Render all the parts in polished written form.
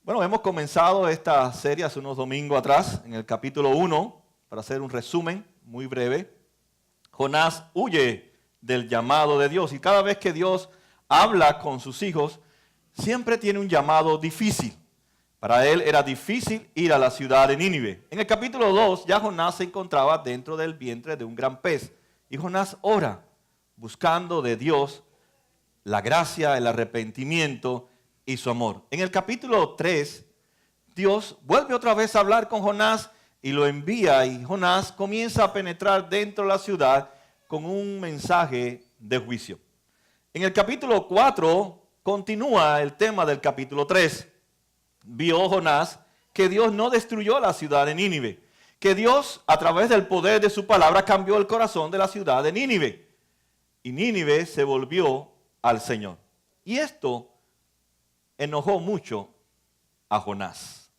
Bueno, hemos comenzado esta serie hace unos domingos atrás, en el capítulo 1, para hacer un resumen muy breve. Jonás huye del llamado de Dios y cada vez que Dios habla con sus hijos, siempre tiene un llamado difícil. Para él era difícil ir a la ciudad de Nínive. En el capítulo 2 ya Jonás se encontraba dentro del vientre de un gran pez. Y Jonás ora buscando de Dios la gracia, el arrepentimiento y su amor. En el capítulo 3, Dios vuelve otra vez a hablar con Jonás y lo envía, y Jonás comienza a penetrar dentro de la ciudad con un mensaje de juicio. En el capítulo 4 continúa el tema del capítulo 3. Vio Jonás que Dios no destruyó la ciudad de Nínive, que Dios a través del poder de su palabra cambió el corazón de la ciudad de Nínive. Y Nínive se volvió al Señor. Y esto enojó mucho a Jonás.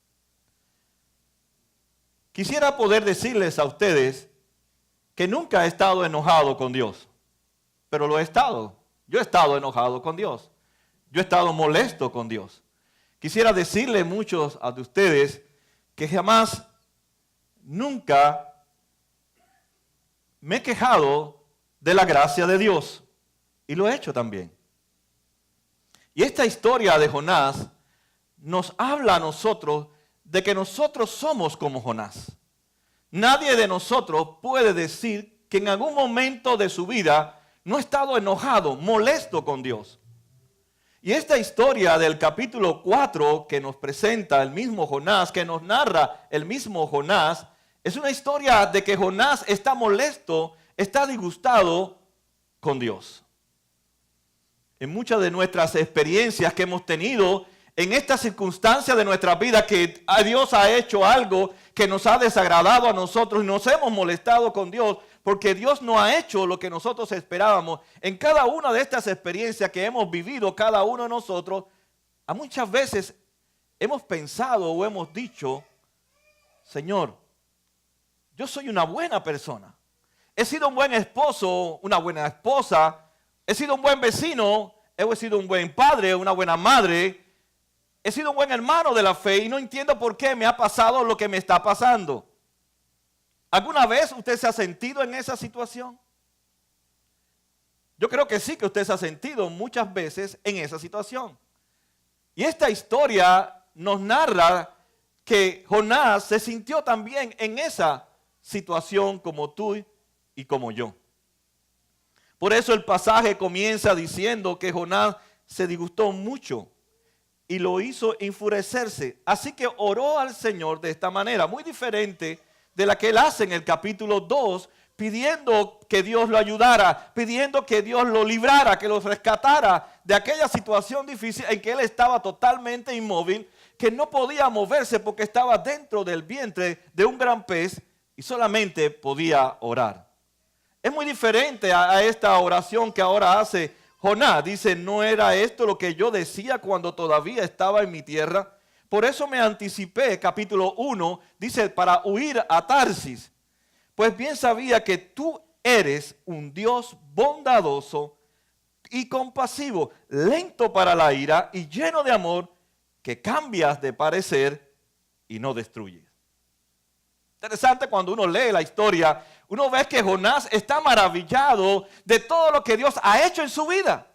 Quisiera poder decirles a ustedes que nunca he estado enojado con Dios, pero lo he estado. Yo he estado enojado con Dios. Yo he estado molesto con Dios. Quisiera decirle a muchos de ustedes que jamás, nunca me he quejado de la gracia de Dios. Y lo he hecho también. Y esta historia de Jonás nos habla a nosotros de que nosotros somos como Jonás. Nadie de nosotros puede decir que en algún momento de su vida no ha estado enojado, molesto con Dios. Y esta historia del capítulo 4 que nos presenta el mismo Jonás, que nos narra el mismo Jonás, es una historia de que Jonás está molesto, está disgustado con Dios. En muchas de nuestras experiencias que hemos tenido en estas circunstancias de nuestra vida, que Dios ha hecho algo que nos ha desagradado a nosotros y nos hemos molestado con Dios porque Dios no ha hecho lo que nosotros esperábamos. En cada una de estas experiencias que hemos vivido cada uno de nosotros, a muchas veces hemos pensado o hemos dicho: Señor, yo soy una buena persona. He sido un buen esposo, una buena esposa. He sido un buen vecino, he sido un buen padre, una buena madre. He sido un buen hermano de la fe y no entiendo por qué me ha pasado lo que me está pasando. ¿Alguna vez usted se ha sentido en esa situación? Yo creo que sí, que usted se ha sentido muchas veces en esa situación. Y esta historia nos narra que Jonás se sintió también en esa situación como tú y como yo. Por eso el pasaje comienza diciendo que Jonás se disgustó mucho y lo hizo enfurecerse. Así que oró al Señor de esta manera, muy diferente de la que él hace en el capítulo 2, pidiendo que Dios lo ayudara, pidiendo que Dios lo librara, que lo rescatara de aquella situación difícil en que él estaba totalmente inmóvil, que no podía moverse porque estaba dentro del vientre de un gran pez y solamente podía orar. Es muy diferente a esta oración que ahora hace Jonás. Dice: no era esto lo que yo decía cuando todavía estaba en mi tierra. Por eso me anticipé, capítulo 1, dice, para huir a Tarsis. Pues bien sabía que tú eres un Dios bondadoso y compasivo, lento para la ira y lleno de amor, que cambias de parecer y no destruyes. Interesante cuando uno lee la historia, uno ve que Jonás está maravillado de todo lo que Dios ha hecho en su vida.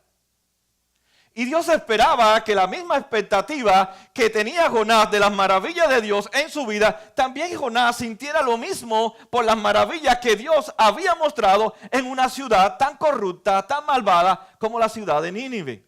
Y Dios esperaba que la misma expectativa que tenía Jonás de las maravillas de Dios en su vida, también Jonás sintiera lo mismo por las maravillas que Dios había mostrado en una ciudad tan corrupta, tan malvada como la ciudad de Nínive.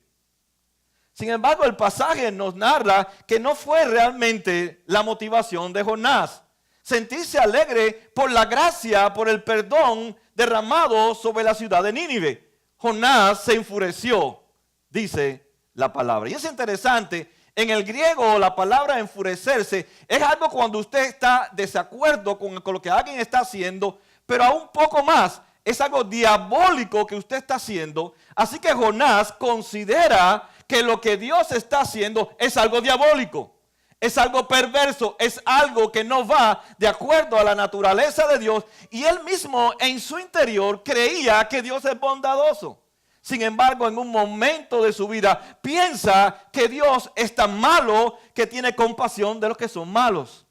Sin embargo, el pasaje nos narra que no fue realmente la motivación de Jonás sentirse alegre por la gracia, por el perdón derramado sobre la ciudad de Nínive. Jonás se enfureció, dice la palabra. Y es interesante, en el griego la palabra enfurecerse es algo cuando usted está de desacuerdo con lo que alguien está haciendo, pero aún poco más, es algo diabólico que usted está haciendo. Así que Jonás considera que lo que Dios está haciendo es algo diabólico. Es algo perverso, es algo que no va de acuerdo a la naturaleza de Dios. Y él mismo en su interior creía que Dios es bondadoso. Sin embargo, en un momento de su vida, piensa que Dios es tan malo que tiene compasión de los que son malos.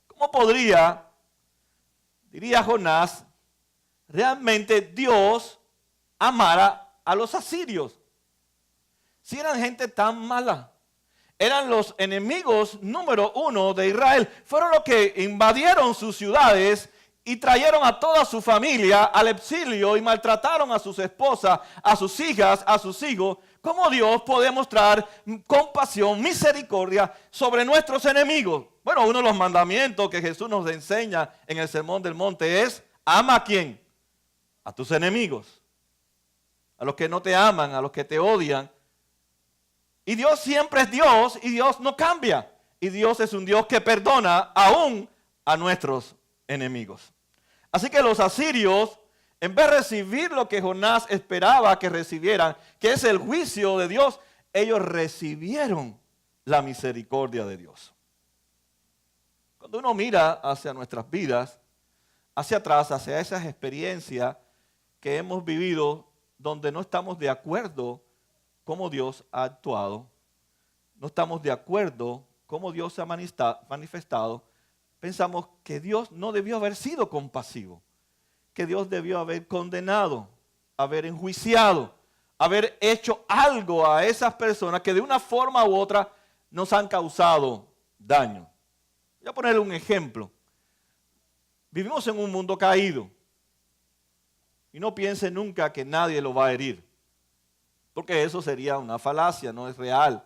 ¿Cómo podría, diría Jonás, realmente Dios amara a los asirios? Si eran gente tan mala, eran los enemigos número uno de Israel, fueron los que invadieron sus ciudades y trajeron a toda su familia al exilio y maltrataron a sus esposas, a sus hijas, a sus hijos. ¿Cómo Dios puede mostrar compasión, misericordia sobre nuestros enemigos? Bueno, uno de los mandamientos que Jesús nos enseña en el Sermón del Monte es: ama a quién, a tus enemigos, a los que no te aman, a los que te odian. Y Dios siempre es Dios y Dios no cambia. Y Dios es un Dios que perdona aún a nuestros enemigos. Así que los asirios, en vez de recibir lo que Jonás esperaba que recibieran, que es el juicio de Dios, ellos recibieron la misericordia de Dios. Cuando uno mira hacia nuestras vidas, hacia atrás, hacia esas experiencias que hemos vivido donde no estamos de acuerdo cómo Dios ha actuado, no estamos de acuerdo cómo Dios se ha manifestado, pensamos que Dios no debió haber sido compasivo, que Dios debió haber condenado, haber enjuiciado, haber hecho algo a esas personas que de una forma u otra nos han causado daño. Voy a poner un ejemplo. Vivimos en un mundo caído y no piense nunca que nadie lo va a herir, porque eso sería una falacia, no es real.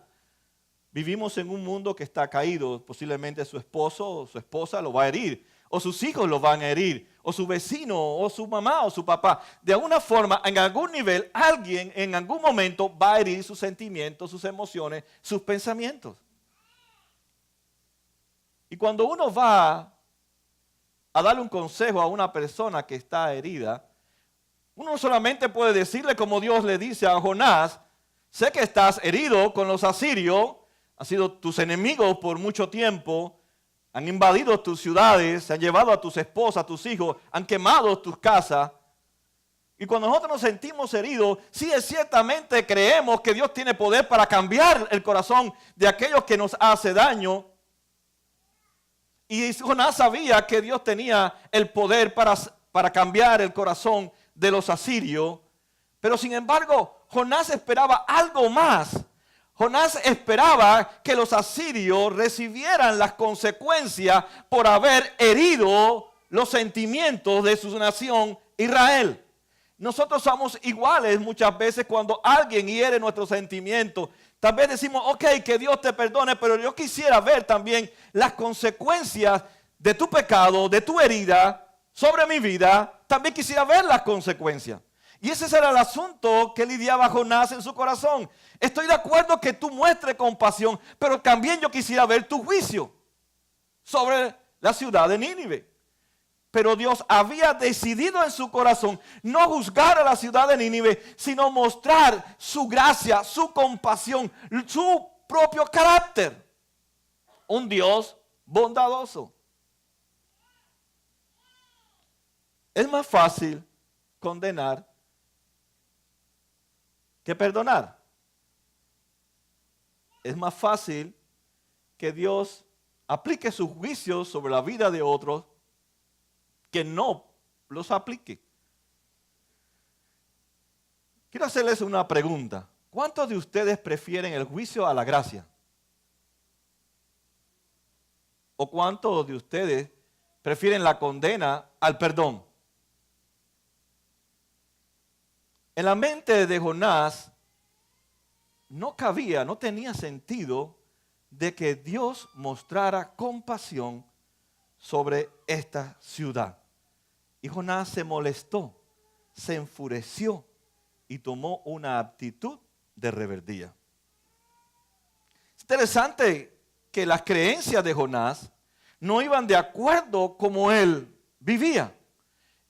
Vivimos en un mundo que está caído, posiblemente su esposo o su esposa lo va a herir, o sus hijos lo van a herir, o su vecino, o su mamá, o su papá. De alguna forma, en algún nivel, alguien en algún momento va a herir sus sentimientos, sus emociones, sus pensamientos. Y cuando uno va a darle un consejo a una persona que está herida, uno no solamente puede decirle como Dios le dice a Jonás: sé que estás herido con los asirios, han sido tus enemigos por mucho tiempo, han invadido tus ciudades, se han llevado a tus esposas, a tus hijos, han quemado tus casas. Y cuando nosotros nos sentimos heridos, sí, ciertamente creemos que Dios tiene poder para cambiar el corazón de aquellos que nos hace daño. Y Jonás sabía que Dios tenía el poder para cambiar el corazón de los asirios. Pero sin embargo, Jonás esperaba algo más. Jonás esperaba que los asirios recibieran las consecuencias por haber herido los sentimientos de su nación Israel. Nosotros somos iguales muchas veces cuando alguien hiere nuestros sentimientos. Tal vez decimos: ok, que Dios te perdone, pero yo quisiera ver también las consecuencias de tu pecado, de tu herida sobre mi vida. También quisiera ver las consecuencias. Y ese era el asunto que lidiaba Jonás en su corazón. Estoy de acuerdo que tú muestres compasión, pero también yo quisiera ver tu juicio sobre la ciudad de Nínive. Pero Dios había decidido en su corazón no juzgar a la ciudad de Nínive, sino mostrar su gracia, su compasión, su propio carácter. Un Dios bondadoso. Es más fácil condenar que perdonar. Es más fácil que Dios aplique sus juicios sobre la vida de otros que no los aplique. Quiero hacerles una pregunta. ¿Cuántos de ustedes prefieren el juicio a la gracia? ¿O cuántos de ustedes prefieren la condena al perdón? En la mente de Jonás no cabía, no tenía sentido de que Dios mostrara compasión sobre esta ciudad. Y Jonás se molestó, se enfureció y tomó una actitud de rebeldía. Es interesante que las creencias de Jonás no iban de acuerdo como él vivía.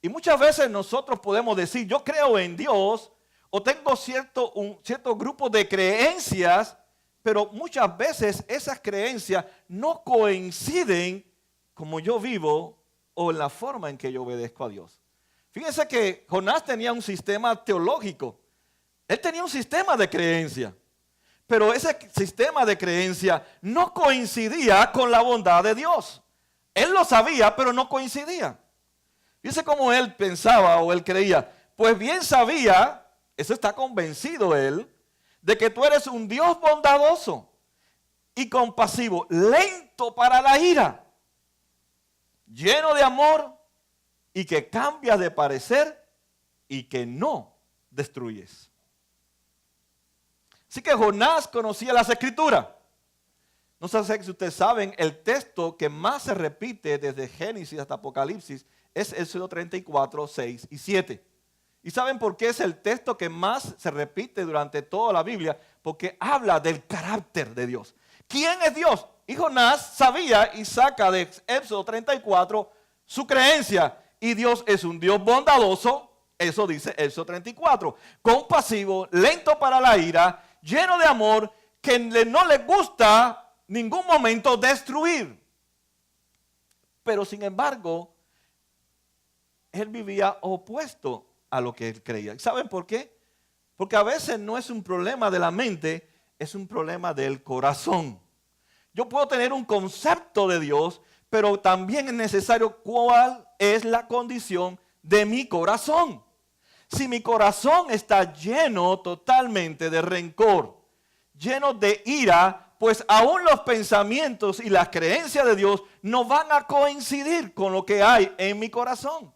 Y muchas veces nosotros podemos decir: yo creo en Dios, o tengo un cierto grupo de creencias, pero muchas veces esas creencias no coinciden como yo vivo o en la forma en que yo obedezco a Dios. Fíjense que Jonás tenía un sistema teológico. Él tenía un sistema de creencia. Pero ese sistema de creencia no coincidía con la bondad de Dios. Él lo sabía, pero no coincidía. Fíjense cómo él pensaba o él creía. Pues bien sabía, eso está convencido él, de que tú eres un Dios bondadoso y compasivo, lento para la ira, lleno de amor y que cambias de parecer y que no destruyes. Así que Jonás conocía las Escrituras. No sé si ustedes saben, el texto que más se repite desde Génesis hasta Apocalipsis es Éxodo 34, 6 y 7. ¿Y saben por qué es el texto que más se repite durante toda la Biblia? Porque habla del carácter de Dios. ¿Quién es Dios? Y Jonás sabía y saca de Éxodo 34 su creencia. Y Dios es un Dios bondadoso, eso dice Éxodo 34. Compasivo, lento para la ira, lleno de amor, que no le gusta ningún momento destruir. Pero sin embargo, él vivía opuesto a lo que él creía. ¿Saben por qué? Porque a veces no es un problema de la mente, es un problema del corazón. Yo puedo tener un concepto de Dios, pero también es necesario cuál es la condición de mi corazón. Si mi corazón está lleno totalmente de rencor, lleno de ira, pues aún los pensamientos y las creencias de Dios no van a coincidir con lo que hay en mi corazón.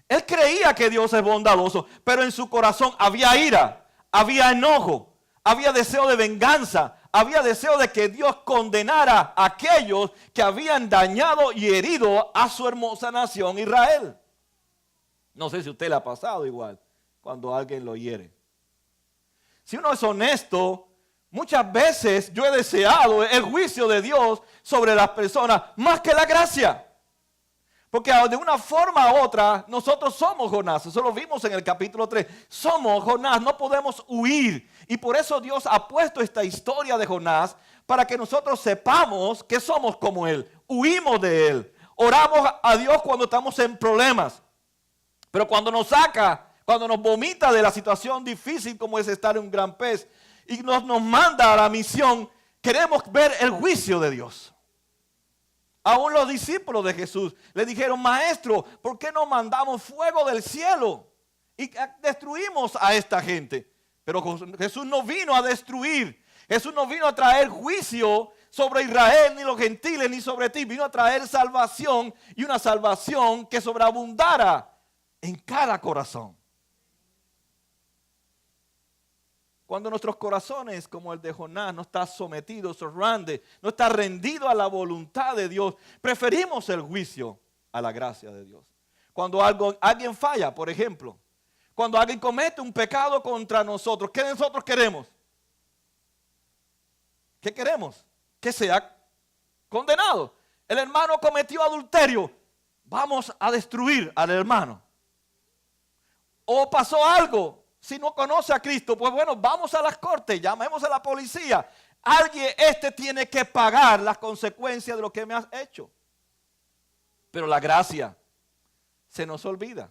Él creía que Dios es bondadoso, pero en su corazón había ira, había enojo, había deseo de venganza, había deseo de que Dios condenara a aquellos que habían dañado y herido a su hermosa nación Israel. No sé si a usted le ha pasado igual cuando alguien lo hiere. Si uno es honesto, muchas veces yo he deseado el juicio de Dios sobre las personas más que la gracia. Porque de una forma u otra nosotros somos Jonás. Eso lo vimos en el capítulo 3. Somos Jonás, no podemos huir. Y por eso Dios ha puesto esta historia de Jonás para que nosotros sepamos que somos como él. Huimos de él. Oramos a Dios cuando estamos en problemas. Pero cuando nos saca, cuando nos vomita de la situación difícil como es estar en un gran pez y nos manda a la misión, queremos ver el juicio de Dios. Aún los discípulos de Jesús le dijeron, maestro, ¿por qué no mandamos fuego del cielo y destruimos a esta gente? Pero Jesús no vino a destruir. Jesús no vino a traer juicio sobre Israel, ni los gentiles, ni sobre ti. Vino a traer salvación y una salvación que sobreabundara en cada corazón. Cuando nuestros corazones, como el de Jonás, no está sometido, surrounded, no está rendido a la voluntad de Dios, preferimos el juicio a la gracia de Dios. Cuando alguien falla, por ejemplo, cuando alguien comete un pecado contra nosotros, ¿qué nosotros queremos? ¿Qué queremos? Que sea condenado. El hermano cometió adulterio, vamos a destruir al hermano. O pasó algo. Si no conoce a Cristo, pues bueno, vamos a las cortes, llamemos a la policía. Alguien, tiene que pagar las consecuencias de lo que me has hecho. Pero la gracia se nos olvida.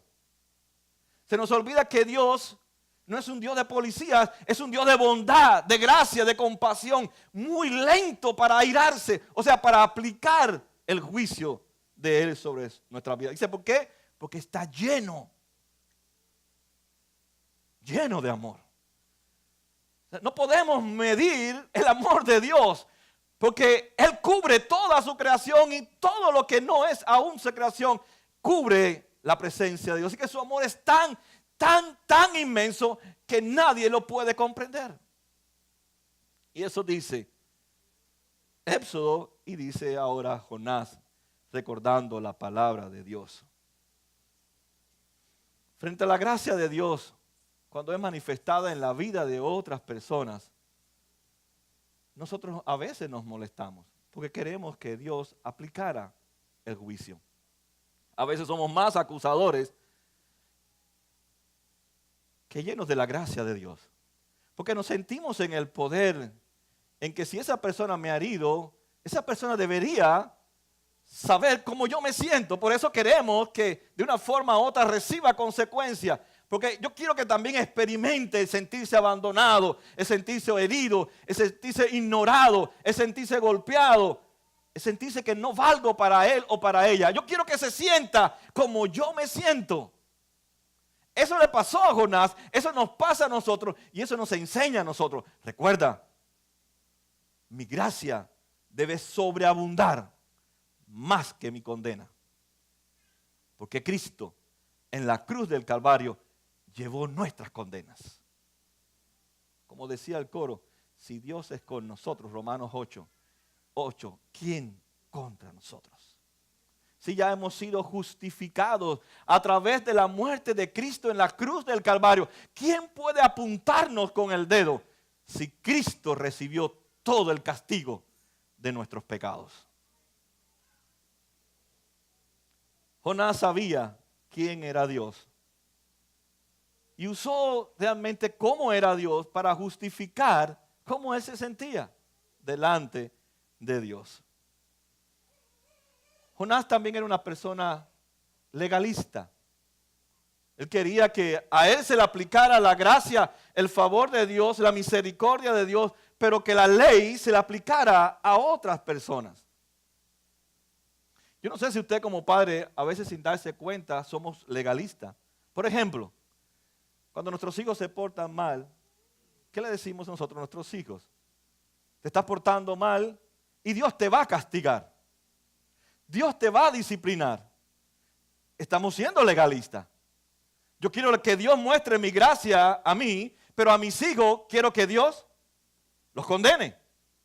Se nos olvida que Dios no es un Dios de policías, es un Dios de bondad, de gracia, de compasión, muy lento para airarse, o sea, para aplicar el juicio de Él sobre nuestra vida. Dice, ¿por qué? Porque está lleno de amor. No podemos medir el amor de Dios porque Él cubre toda su creación y todo lo que no es aún su creación cubre la presencia de Dios. Así que su amor es tan inmenso que nadie lo puede comprender. Y eso dice Éxodo y dice ahora Jonás recordando la palabra de Dios. Frente a la gracia de Dios, cuando es manifestada en la vida de otras personas, nosotros a veces nos molestamos porque queremos que Dios aplicara el juicio. A veces somos más acusadores que llenos de la gracia de Dios. Porque nos sentimos en el poder en que si esa persona me ha herido, esa persona debería saber cómo yo me siento. Por eso queremos que de una forma u otra reciba consecuencias. Porque yo quiero que también experimente el sentirse abandonado, el sentirse herido, el sentirse ignorado, el sentirse golpeado, el sentirse que no valgo para él o para ella. Yo quiero que se sienta como yo me siento. Eso le pasó a Jonás, eso nos pasa a nosotros y eso nos enseña a nosotros. Recuerda, mi gracia debe sobreabundar más que mi condena. Porque Cristo en la cruz del Calvario llevó nuestras condenas. Como decía el coro, si Dios es con nosotros, Romanos 8, ¿quién contra nosotros? Si ya hemos sido justificados a través de la muerte de Cristo en la cruz del Calvario, ¿quién puede apuntarnos con el dedo si Cristo recibió todo el castigo de nuestros pecados? Jonás sabía quién era Dios y usó realmente cómo era Dios para justificar cómo él se sentía delante de Dios. Jonás también era una persona legalista. Él quería que a él se le aplicara la gracia, el favor de Dios, la misericordia de Dios, pero que la ley se le aplicara a otras personas. Yo no sé si usted como padre, a veces sin darse cuenta, somos legalistas. Por ejemplo, cuando nuestros hijos se portan mal, ¿qué le decimos nosotros a nuestros hijos? Te estás portando mal y Dios te va a castigar. Dios te va a disciplinar. Estamos siendo legalistas. Yo quiero que Dios muestre mi gracia a mí, pero a mis hijos quiero que Dios los condene.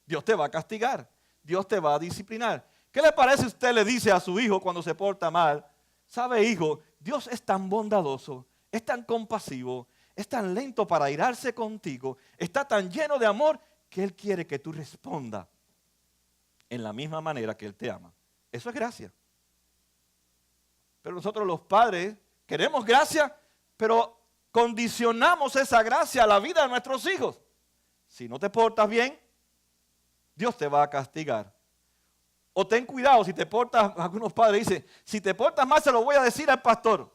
Dios te va a castigar. Dios te va a disciplinar. ¿Qué le parece si usted le dice a su hijo cuando se porta mal? ¿Sabe, hijo? Dios es tan bondadoso, es tan compasivo, es tan lento para airarse contigo, está tan lleno de amor que Él quiere que tú respondas en la misma manera que Él te ama. Eso es gracia. Pero nosotros los padres queremos gracia, pero condicionamos esa gracia a la vida de nuestros hijos. Si no te portas bien, Dios te va a castigar. O ten cuidado, si te portas, algunos padres dicen, si te portas mal se lo voy a decir al pastor.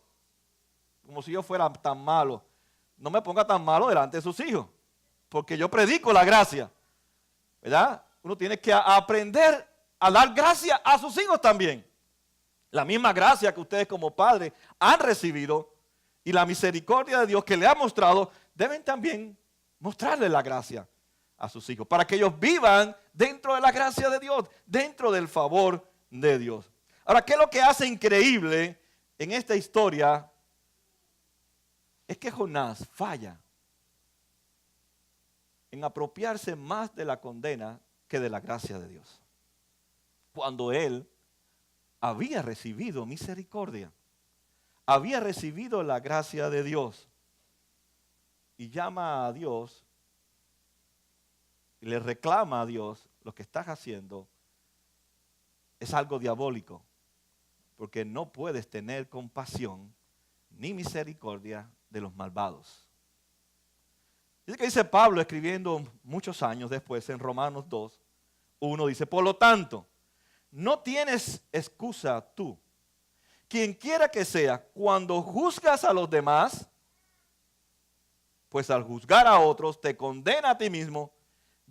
Como si yo fuera tan malo. No me ponga tan malo delante de sus hijos, porque yo predico la gracia. ¿Verdad? Uno tiene que aprender a dar gracia a sus hijos también. La misma gracia que ustedes como padres han recibido y la misericordia de Dios que le ha mostrado, deben también mostrarle la gracia a sus hijos, para que ellos vivan dentro de la gracia de Dios, dentro del favor de Dios. Ahora, ¿qué es lo que hace increíble en esta historia? Es que Jonás falla en apropiarse más de la condena que de la gracia de Dios. Cuando él había recibido misericordia, había recibido la gracia de Dios y llama a Dios y le reclama a Dios, lo que estás haciendo es algo diabólico, porque no puedes tener compasión ni misericordia de los malvados. Dice que dice Pablo escribiendo muchos años después en Romanos 2:1 dice, por lo tanto, no tienes excusa tú, quien quiera que sea, cuando juzgas a los demás, pues al juzgar a otros te condena a ti mismo,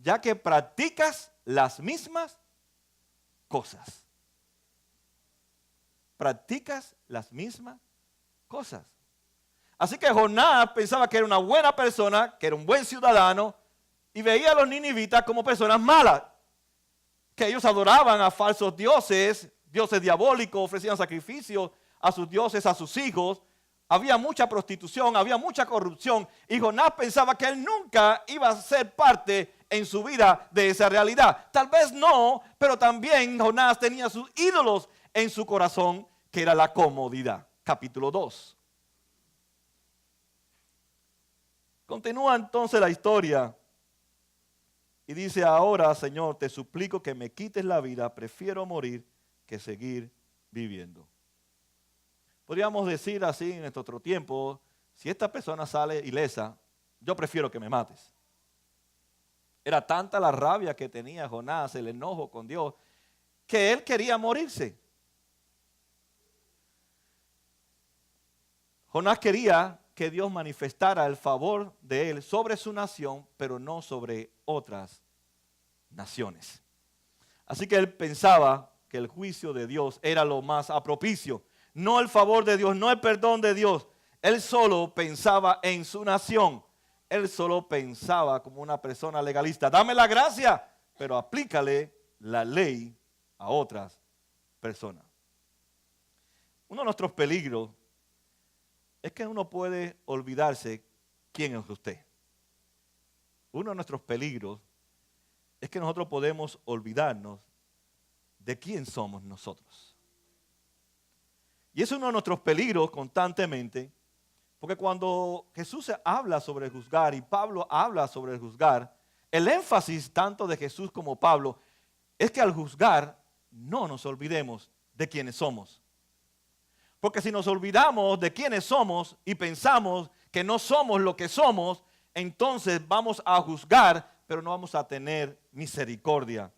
ya que practicas las mismas cosas. Practicas las mismas cosas. Así que Jonás pensaba que era una buena persona, que era un buen ciudadano, y veía a los ninivitas como personas malas, que ellos adoraban a falsos dioses, dioses diabólicos, ofrecían sacrificios a sus dioses, a sus hijos. Había mucha prostitución, había mucha corrupción, y Jonás pensaba que él nunca iba a ser parte en su vida de esa realidad. Tal vez no, pero también Jonás tenía sus ídolos en su corazón, que era la comodidad. Capítulo 2. Continúa entonces la historia y dice, ahora, Señor, te suplico que me quites la vida, prefiero morir que seguir viviendo. Podríamos decir así en este otro tiempo, si esta persona sale ilesa, yo prefiero que me mates. Era tanta la rabia que tenía Jonás, el enojo con Dios, que él quería morirse. Jonás quería que Dios manifestara el favor de él sobre su nación, pero no sobre otras naciones. Así que él pensaba que el juicio de Dios era lo más apropicio, no el favor de Dios, no el perdón de Dios. Él solo pensaba en su nación. Él solo pensaba como una persona legalista. Dame la gracia, pero aplícale la ley a otras personas. Uno de nuestros peligros es que uno puede olvidarse quién es usted. Uno de nuestros peligros es que nosotros podemos olvidarnos de quién somos nosotros. Y es uno de nuestros peligros constantemente, porque cuando Jesús habla sobre el juzgar y Pablo habla sobre el juzgar, el énfasis tanto de Jesús como Pablo es que al juzgar no nos olvidemos de quiénes somos. Porque si nos olvidamos de quiénes somos y pensamos que no somos lo que somos, entonces vamos a juzgar, pero no vamos a tener misericordia,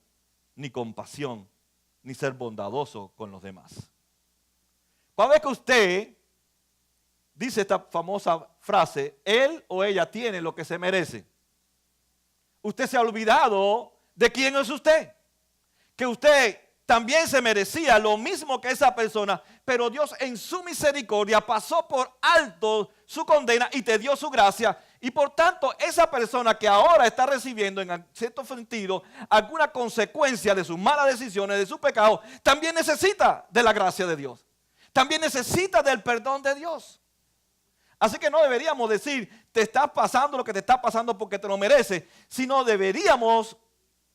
ni compasión, ni ser bondadoso con los demás. Cada vez que usted dice esta famosa frase, él o ella tiene lo que se merece, usted se ha olvidado de quién es usted. Que usted también se merecía lo mismo que esa persona, pero Dios en su misericordia pasó por alto su condena y te dio su gracia. Y por tanto, esa persona que ahora está recibiendo en cierto sentido alguna consecuencia de sus malas decisiones, de su pecado, también necesita de la gracia de Dios. También necesita del perdón de Dios. Así que no deberíamos decir, te está pasando lo que te está pasando porque te lo mereces, sino deberíamos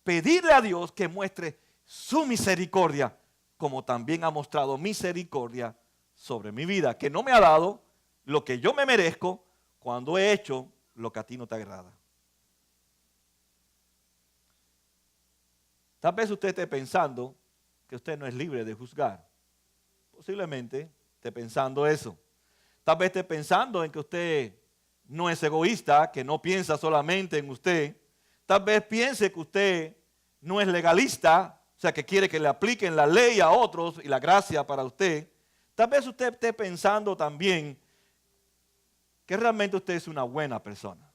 pedirle a Dios que muestre su misericordia, como también ha mostrado misericordia sobre mi vida, que no me ha dado lo que yo me merezco cuando he hecho lo que a ti no te agrada. Tal vez usted esté pensando que usted no es libre de juzgar. Posiblemente esté pensando eso. Tal vez esté pensando en que usted no es egoísta, que no piensa solamente en usted. Tal vez piense que usted no es legalista, o sea, que quiere que le apliquen la ley a otros y la gracia para usted. Tal vez usted esté pensando también que realmente usted es una buena persona.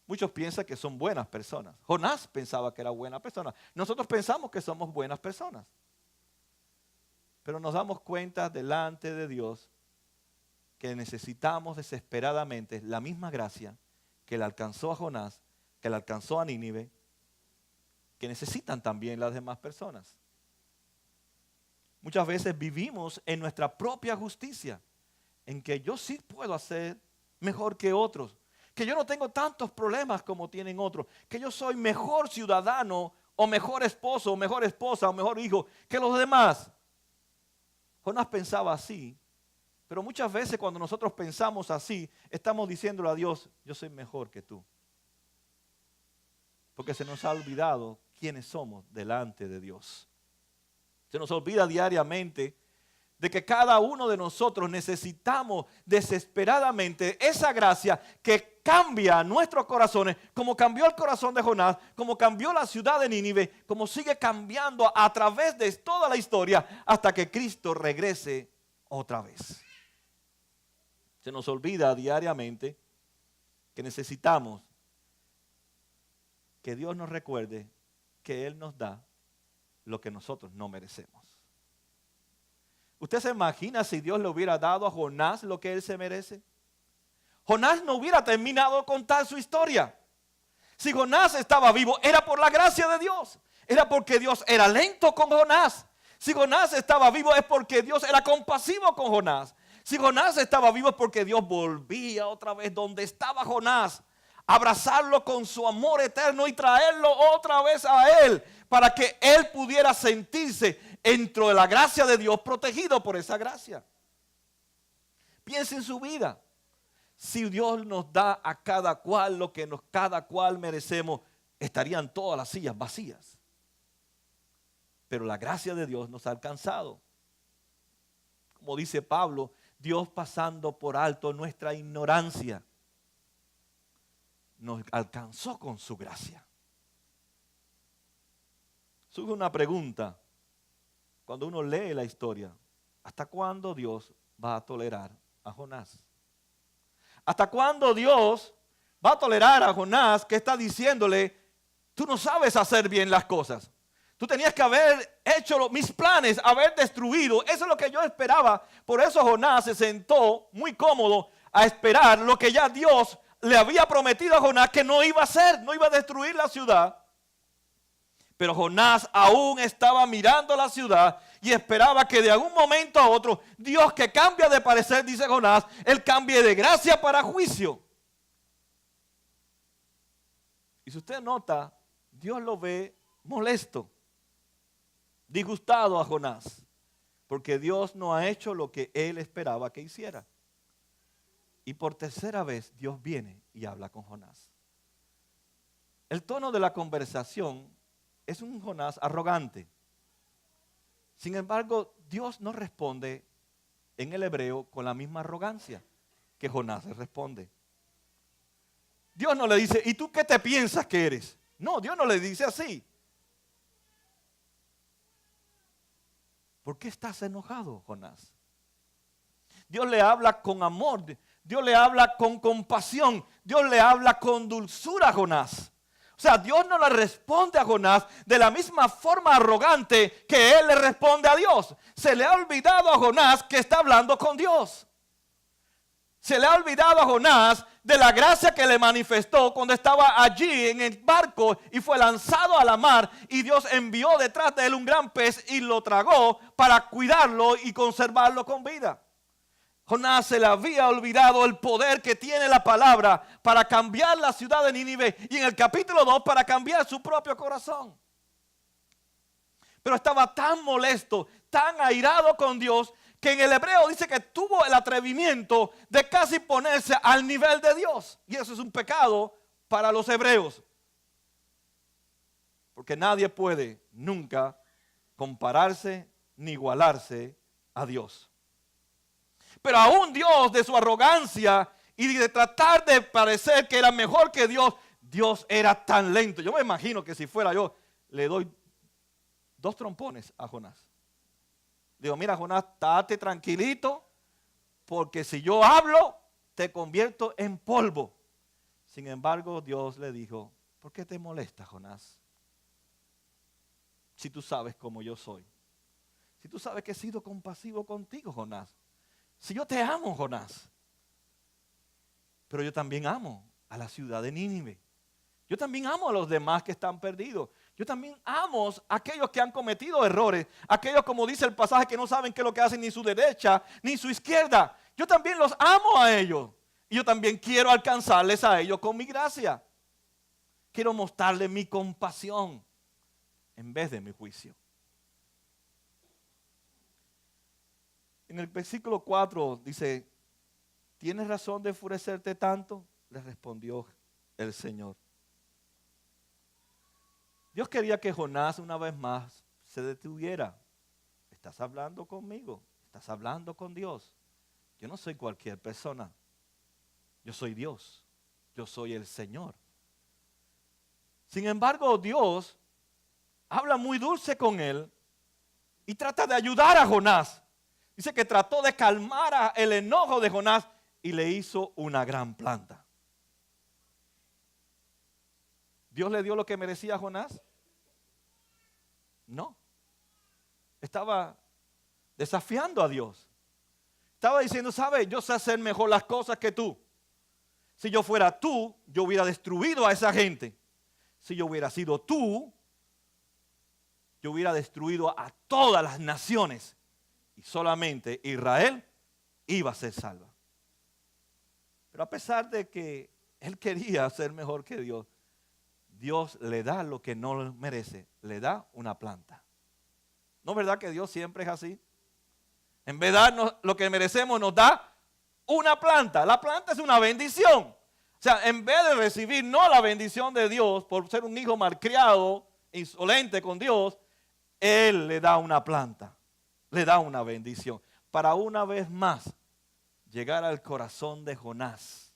Muchos piensan que son buenas personas. Jonás pensaba que era buena persona. Nosotros pensamos que somos buenas personas. Pero nos damos cuenta delante de Dios que necesitamos desesperadamente la misma gracia que le alcanzó a Jonás, que le alcanzó a Nínive, que necesitan también las demás personas. Muchas veces vivimos en nuestra propia justicia, en que yo sí puedo hacer mejor que otros, que yo no tengo tantos problemas como tienen otros, que yo soy mejor ciudadano o mejor esposo o mejor esposa o mejor hijo que los demás. Jonás pensaba así, pero muchas veces cuando nosotros pensamos así, estamos diciéndole a Dios, yo soy mejor que tú. Porque se nos ha olvidado quiénes somos delante de Dios. Se nos olvida diariamente de que cada uno de nosotros necesitamos desesperadamente esa gracia que cambia nuestros corazones, como cambió el corazón de Jonás, como cambió la ciudad de Nínive, como sigue cambiando a través de toda la historia hasta que Cristo regrese otra vez. Se nos olvida diariamente que necesitamos que Dios nos recuerde que Él nos da lo que nosotros no merecemos. ¿Usted se imagina si Dios le hubiera dado a Jonás lo que él se merece? Jonás no hubiera terminado de contar su historia. Si Jonás estaba vivo, era por la gracia de Dios. Era porque Dios era lento con Jonás. Si Jonás estaba vivo es porque Dios era compasivo con Jonás. Si Jonás estaba vivo es porque Dios volvía otra vez donde estaba Jonás, abrazarlo con su amor eterno y traerlo otra vez a él, para que él pudiera sentirse dentro de la gracia de Dios, protegido por esa gracia. Piense en su vida. Si Dios nos da a cada cual lo que cada cual merecemos, estarían todas las sillas vacías. Pero la gracia de Dios nos ha alcanzado. Como dice Pablo, Dios pasando por alto nuestra ignorancia, nos alcanzó con su gracia. Surge una pregunta cuando uno lee la historia. ¿Hasta cuándo Dios va a tolerar a Jonás? ¿Hasta cuándo Dios va a tolerar a Jonás que está diciéndole, tú no sabes hacer bien las cosas? Tú tenías que haber hecho mis planes, haber destruido. Eso es lo que yo esperaba. Por eso Jonás se sentó muy cómodo a esperar lo que ya Dios le había prometido a Jonás que no iba a hacer, no iba a destruir la ciudad. Pero Jonás aún estaba mirando la ciudad y esperaba que de algún momento a otro, Dios, que cambia de parecer, dice Jonás, Él cambie de gracia para juicio. Y si usted nota, Dios lo ve molesto, disgustado a Jonás, porque Dios no ha hecho lo que él esperaba que hiciera. Y por tercera vez Dios viene y habla con Jonás. El tono de la conversación es un Jonás arrogante. Sin embargo, Dios no responde en el hebreo con la misma arrogancia que Jonás le responde. Dios no le dice, ¿y tú qué te piensas que eres? No, Dios no le dice así. ¿Por qué estás enojado, Jonás? Dios le habla con amor, Dios le habla con compasión, Dios le habla con dulzura a Jonás. O sea, Dios no le responde a Jonás de la misma forma arrogante que él le responde a Dios. Se le ha olvidado a Jonás que está hablando con Dios. Se le ha olvidado a Jonás de la gracia que le manifestó cuando estaba allí en el barco y fue lanzado a la mar y Dios envió detrás de él un gran pez y lo tragó para cuidarlo y conservarlo con vida. Jonás se le había olvidado el poder que tiene la palabra para cambiar la ciudad de Nínive y en el capítulo 2 para cambiar su propio corazón. Pero estaba tan molesto, tan airado con Dios, que en el hebreo dice que tuvo el atrevimiento de casi ponerse al nivel de Dios. Y eso es un pecado para los hebreos. Porque nadie puede nunca compararse ni igualarse a Dios. Pero aún Dios, de su arrogancia y de tratar de parecer que era mejor que Dios, Dios era tan lento. Yo me imagino que si fuera yo, le doy 2 trompones a Jonás. Digo, mira Jonás, estate tranquilito, porque si yo hablo, te convierto en polvo. Sin embargo, Dios le dijo, ¿por qué te molesta, Jonás? Si tú sabes cómo yo soy. Si tú sabes que he sido compasivo contigo, Jonás. Si yo te amo, Jonás. Pero yo también amo a la ciudad de Nínive. Yo también amo a los demás que están perdidos. Yo también amo a aquellos que han cometido errores. Aquellos, como dice el pasaje, que no saben qué es lo que hacen ni su derecha ni su izquierda. Yo también los amo a ellos. Y yo también quiero alcanzarles a ellos con mi gracia. Quiero mostrarles mi compasión en vez de mi juicio. En el versículo 4 dice, ¿tienes razón de enfurecerte tanto? Le respondió el Señor. Dios quería que Jonás una vez más se detuviera. Estás hablando conmigo, estás hablando con Dios. Yo no soy cualquier persona. Yo soy Dios, yo soy el Señor. Sin embargo, Dios habla muy dulce con él y trata de ayudar a Jonás. Dice que trató de calmar el enojo de Jonás y le hizo una gran planta. ¿Dios le dio lo que merecía a Jonás? No. Estaba desafiando a Dios. Estaba diciendo, ¿sabes? Yo sé hacer mejor las cosas que tú. Si yo fuera tú, yo hubiera destruido a esa gente. Si yo hubiera sido tú, yo hubiera destruido a todas las naciones. Y solamente Israel iba a ser salva. Pero a pesar de que él quería ser mejor que Dios, Dios le da lo que no merece, le da una planta. ¿No es verdad que Dios siempre es así? En vez de darnos lo que merecemos, nos da una planta. La planta es una bendición. O sea, en vez de recibir no la bendición de Dios por ser un hijo malcriado, insolente con Dios, Él le da una planta, le da una bendición. Para una vez más llegar al corazón de Jonás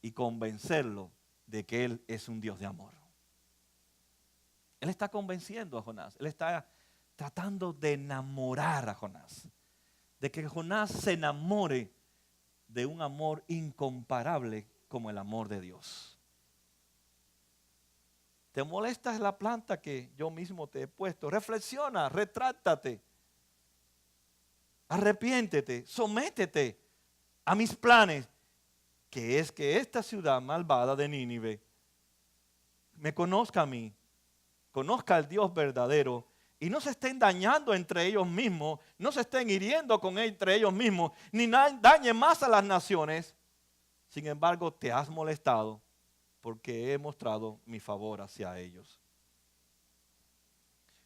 y convencerlo de que Él es un Dios de amor. Él está convenciendo a Jonás. Él está tratando de enamorar a Jonás. de que Jonás se enamore de un amor incomparable como el amor de Dios. ¿Te molesta la planta que yo mismo te he puesto? Reflexiona, retráctate, arrepiéntete, sométete a mis planes, que es que esta ciudad malvada de Nínive me conozca a mí, conozca al Dios verdadero y no se estén dañando entre ellos mismos, no se estén hiriendo entre ellos mismos, ni dañen más a las naciones. Sin embargo, te has molestado porque he mostrado mi favor hacia ellos.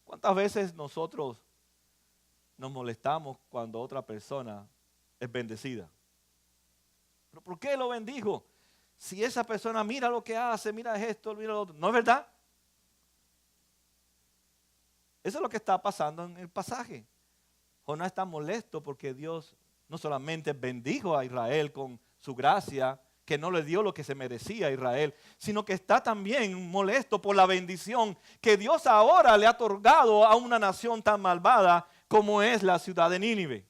¿Cuántas veces nosotros nos molestamos cuando otra persona es bendecida? ¿Pero por qué lo bendijo? Si esa persona mira lo que hace, mira esto, mira lo otro. ¿No es verdad? Eso es lo que está pasando en el pasaje. Jonás está molesto porque Dios no solamente bendijo a Israel con su gracia, que no le dio lo que se merecía a Israel, sino que está también molesto por la bendición que Dios ahora le ha otorgado a una nación tan malvada como es la ciudad de Nínive.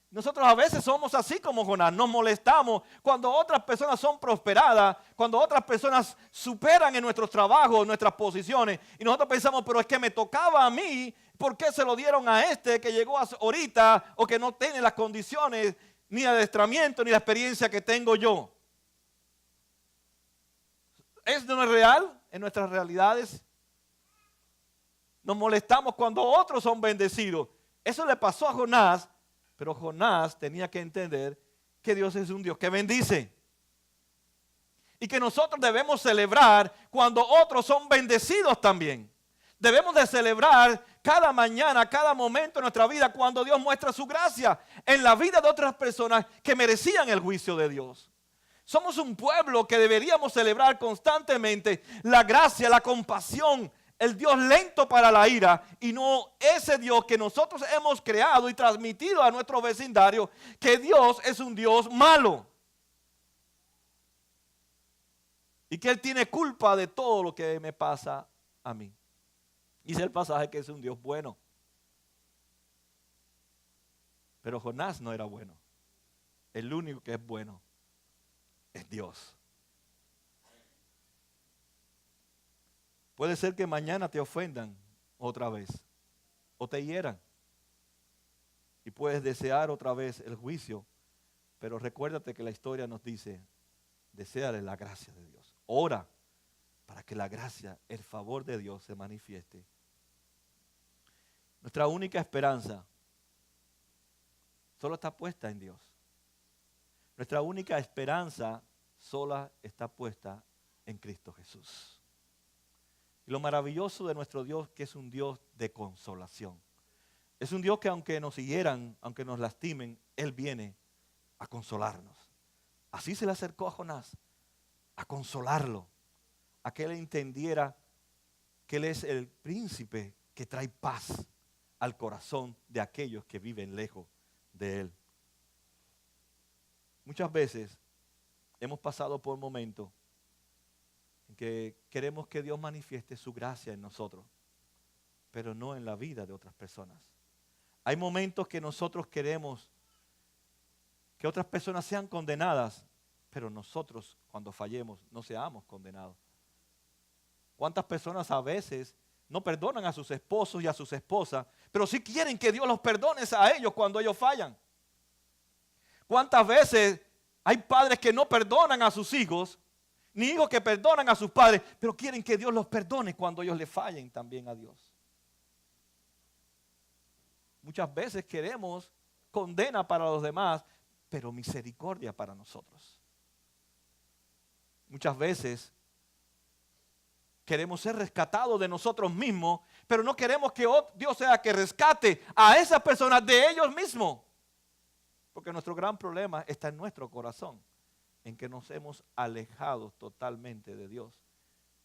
Nosotros a veces somos así como Jonás, nos molestamos cuando otras personas son prosperadas, cuando otras personas superan en nuestros trabajos, en nuestras posiciones, y nosotros pensamos, pero es que me tocaba a mí, ¿por qué se lo dieron a este que llegó ahorita o que no tiene las condiciones, ni el adiestramiento, ni la experiencia que tengo yo? ¿Es no es real en nuestras realidades? Nos molestamos cuando otros son bendecidos. Eso le pasó a Jonás. Pero Jonás tenía que entender que Dios es un Dios que bendice. Y que nosotros debemos celebrar cuando otros son bendecidos también. Debemos de celebrar cada mañana, cada momento de nuestra vida cuando Dios muestra su gracia en la vida de otras personas que merecían el juicio de Dios. Somos un pueblo que deberíamos celebrar constantemente la gracia, la compasión, el Dios lento para la ira y no ese Dios que nosotros hemos creado y transmitido a nuestro vecindario, que Dios es un Dios malo y que Él tiene culpa de todo lo que me pasa a mí. Dice el pasaje que es un Dios bueno. Pero Jonás no era bueno. El único que es bueno es Dios. Puede ser que mañana te ofendan otra vez o te hieran. Y puedes desear otra vez el juicio. Pero recuérdate que la historia nos dice, deséale la gracia de Dios. Ora para que la gracia, el favor de Dios se manifieste. Nuestra única esperanza solo está puesta en Dios. Nuestra única esperanza sola está puesta en Cristo Jesús. Y lo maravilloso de nuestro Dios que es un Dios de consolación. Es un Dios que aunque nos hieran, aunque nos lastimen, Él viene a consolarnos. Así se le acercó a Jonás, a consolarlo, a que él entendiera que Él es el príncipe que trae paz al corazón de aquellos que viven lejos de Él. Muchas veces hemos pasado por momentos en que queremos que Dios manifieste su gracia en nosotros, pero no en la vida de otras personas. Hay momentos que nosotros queremos que otras personas sean condenadas, pero nosotros cuando fallemos no seamos condenados. ¿Cuántas personas a veces no perdonan a sus esposos y a sus esposas, pero sí quieren que Dios los perdone a ellos cuando ellos fallan? ¿Cuántas veces hay padres que no perdonan a sus hijos, ni hijos que perdonan a sus padres, pero quieren que Dios los perdone cuando ellos le fallen también a Dios? Muchas veces queremos condena para los demás, pero misericordia para nosotros. Muchas veces queremos ser rescatados de nosotros mismos, pero no queremos que Dios sea que rescate a esas personas de ellos mismos. Porque nuestro gran problema está en nuestro corazón, en que nos hemos alejado totalmente de Dios.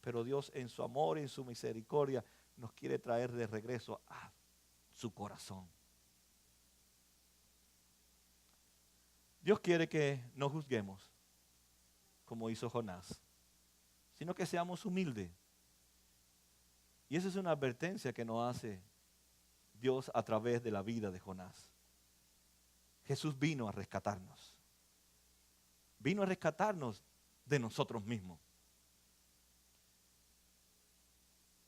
Pero Dios en su amor y en su misericordia nos quiere traer de regreso a su corazón. Dios quiere que no juzguemos como hizo Jonás, sino que seamos humildes. Y esa es una advertencia que nos hace Dios a través de la vida de Jonás. Jesús vino a rescatarnos. Vino a rescatarnos de nosotros mismos.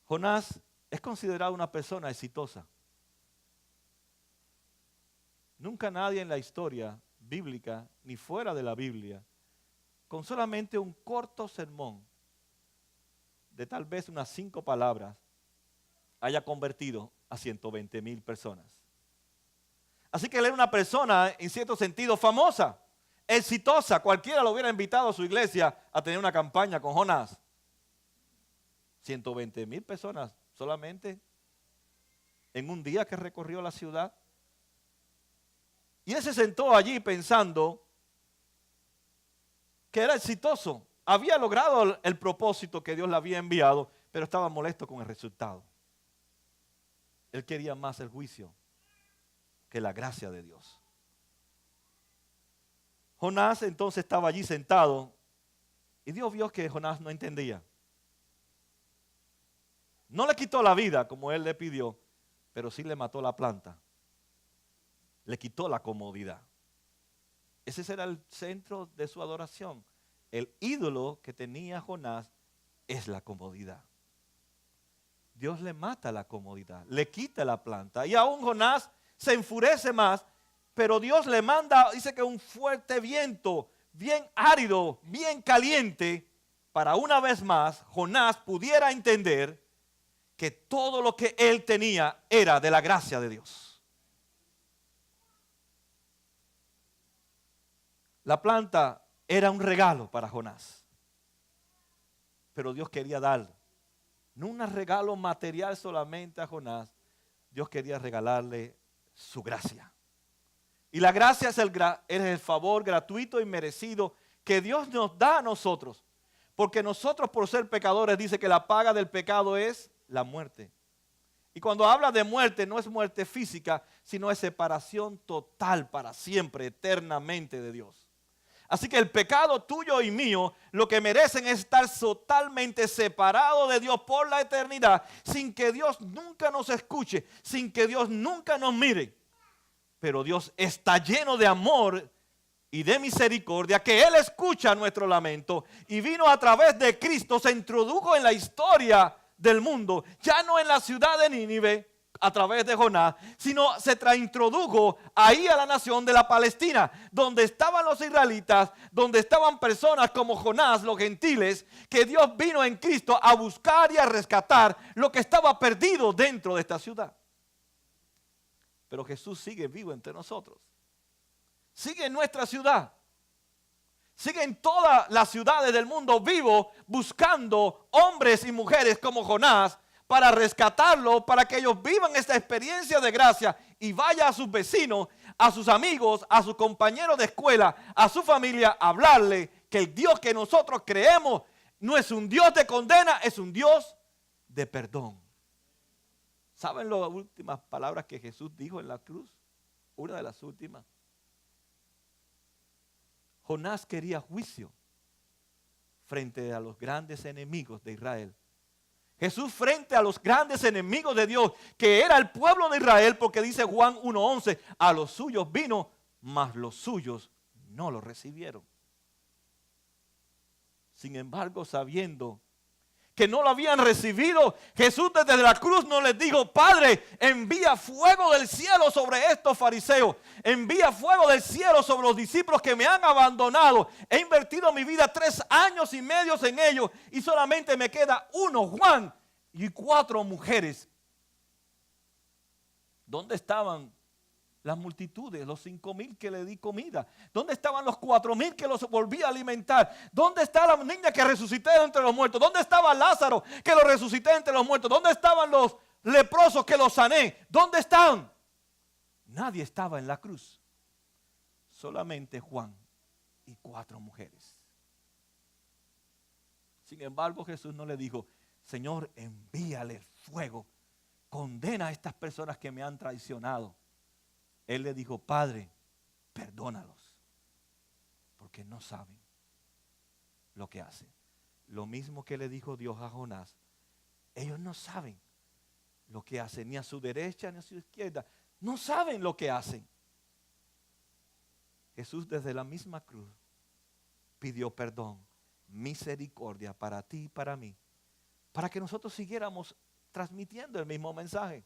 Jonás es considerado una persona exitosa. Nunca nadie en la historia bíblica, ni fuera de la Biblia, con solamente un corto sermón de tal vez unas 5 palabras, haya convertido a 120,000 personas. Así que él era una persona, en cierto sentido, famosa, exitosa. Cualquiera lo hubiera invitado a su iglesia a tener una campaña con Jonás. 120,000 personas solamente en un día que recorrió la ciudad. Y él se sentó allí pensando que era exitoso. Había logrado el propósito que Dios le había enviado, pero estaba molesto con el resultado. Él quería más el juicio que la gracia de Dios. Jonás entonces estaba allí sentado y Dios vio que Jonás no entendía. No le quitó la vida como él le pidió, pero sí le mató la planta. Le quitó la comodidad. Ese era el centro de su adoración. El ídolo que tenía Jonás es la comodidad. Dios le mata la comodidad, le quita la planta. Y aún Jonás se enfurece más, pero Dios le manda, dice que un fuerte viento, bien árido, bien caliente, para una vez más Jonás pudiera entender que todo lo que él tenía era de la gracia de Dios. La planta era un regalo para Jonás, pero Dios quería dar, no un regalo material solamente a Jonás, Dios quería regalarle su gracia. Y la gracia es el favor gratuito y merecido que Dios nos da a nosotros, porque nosotros por ser pecadores dice que la paga del pecado es la muerte. Y cuando habla de muerte no es muerte física, sino es separación total para siempre, eternamente de Dios. Así que el pecado tuyo y mío lo que merecen es estar totalmente separados de Dios por la eternidad, sin que Dios nunca nos escuche, sin que Dios nunca nos mire. Pero Dios está lleno de amor y de misericordia, que Él escucha nuestro lamento y vino a través de Cristo, se introdujo en la historia del mundo, ya no en la ciudad de Nínive a través de Jonás, sino se introdujo ahí a la nación de la Palestina, donde estaban los israelitas, donde estaban personas como Jonás, los gentiles, que Dios vino en Cristo a buscar y a rescatar lo que estaba perdido dentro de esta ciudad. Pero Jesús sigue vivo entre nosotros, sigue en nuestra ciudad, sigue en todas las ciudades del mundo vivo, buscando hombres y mujeres como Jonás, para rescatarlo, para que ellos vivan esta experiencia de gracia y vaya a sus vecinos, a sus amigos, a sus compañeros de escuela, a su familia, a hablarle que el Dios que nosotros creemos no es un Dios de condena, es un Dios de perdón. ¿Saben las últimas palabras que Jesús dijo en la cruz? Una de las últimas. Jonás quería juicio frente a los grandes enemigos de Israel. Jesús frente a los grandes enemigos de Dios, que era el pueblo de Israel, porque dice Juan 1:11, a los suyos vino, mas los suyos no lo recibieron. Sin embargo, sabiendo que no lo habían recibido, Jesús desde la cruz no les dijo: Padre, envía fuego del cielo sobre estos fariseos, envía fuego del cielo sobre los discípulos que me han abandonado. He invertido mi vida 3 años y medio en ellos y solamente me queda uno, Juan, y 4 mujeres. ¿Dónde estaban las multitudes, los 5,000 que le di comida? ¿Dónde estaban los 4,000 que los volví a alimentar? ¿Dónde está la niña que resucité entre los muertos? ¿Dónde estaba Lázaro que lo resucité entre los muertos? ¿Dónde estaban los leprosos que los sané? ¿Dónde están? Nadie estaba en la cruz. Solamente Juan y 4 mujeres. Sin embargo, Jesús no le dijo: Señor, envíale fuego, condena a estas personas que me han traicionado. Él le dijo: Padre, perdónalos, porque no saben lo que hacen. Lo mismo que le dijo Dios a Jonás. Ellos no saben lo que hacen, ni a su derecha ni a su izquierda. No saben lo que hacen. Jesús desde la misma cruz pidió perdón, misericordia para ti y para mí, para que nosotros siguiéramos transmitiendo el mismo mensaje.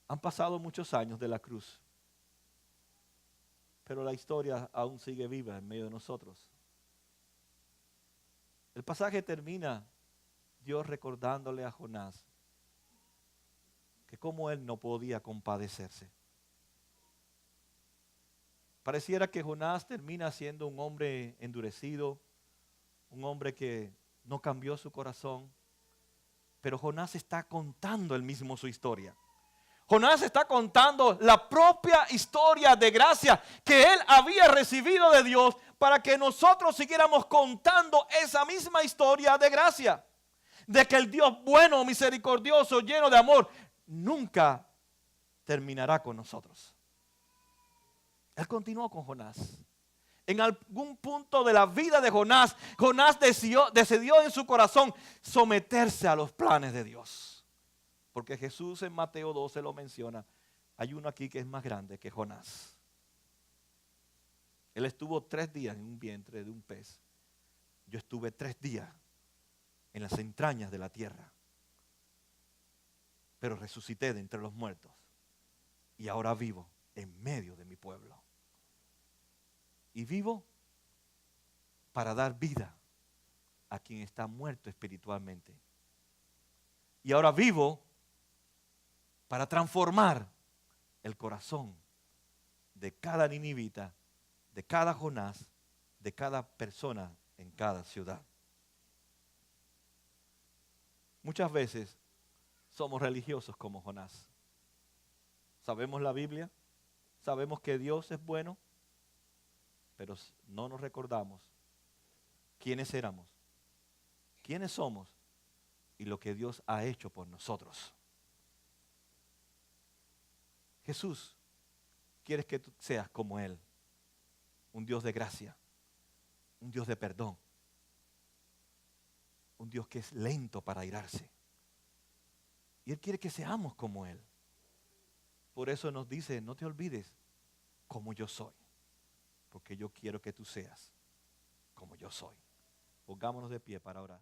Han pasado muchos años de la cruz, pero la historia aún sigue viva en medio de nosotros. El pasaje termina Dios recordándole a Jonás que como él no podía compadecerse. Pareciera que Jonás termina siendo un hombre endurecido, un hombre que no cambió su corazón, pero Jonás está contando él mismo su historia. Jonás está contando la propia historia de gracia que él había recibido de Dios para que nosotros siguiéramos contando esa misma historia de gracia. De que el Dios bueno, misericordioso, lleno de amor, nunca terminará con nosotros. Él continuó con Jonás. En algún punto de la vida de Jonás, Jonás decidió en su corazón someterse a los planes de Dios. Porque Jesús en Mateo 12 lo menciona. Hay uno aquí que es más grande que Jonás. Él estuvo 3 días en un vientre de un pez. Yo estuve 3 días en las entrañas de la tierra. Pero resucité de entre los muertos. Y ahora vivo en medio de mi pueblo. Y vivo para dar vida a quien está muerto espiritualmente. Y ahora vivo para transformar el corazón de cada ninivita, de cada Jonás, de cada persona en cada ciudad. Muchas veces somos religiosos como Jonás. Sabemos la Biblia, sabemos que Dios es bueno, pero no nos recordamos quiénes éramos, quiénes somos y lo que Dios ha hecho por nosotros. Jesús quiere que tú seas como Él, un Dios de gracia, un Dios de perdón, un Dios que es lento para airarse. Y Él quiere que seamos como Él. Por eso nos dice, no te olvides como yo soy, porque yo quiero que tú seas como yo soy. Pongámonos de pie para orar.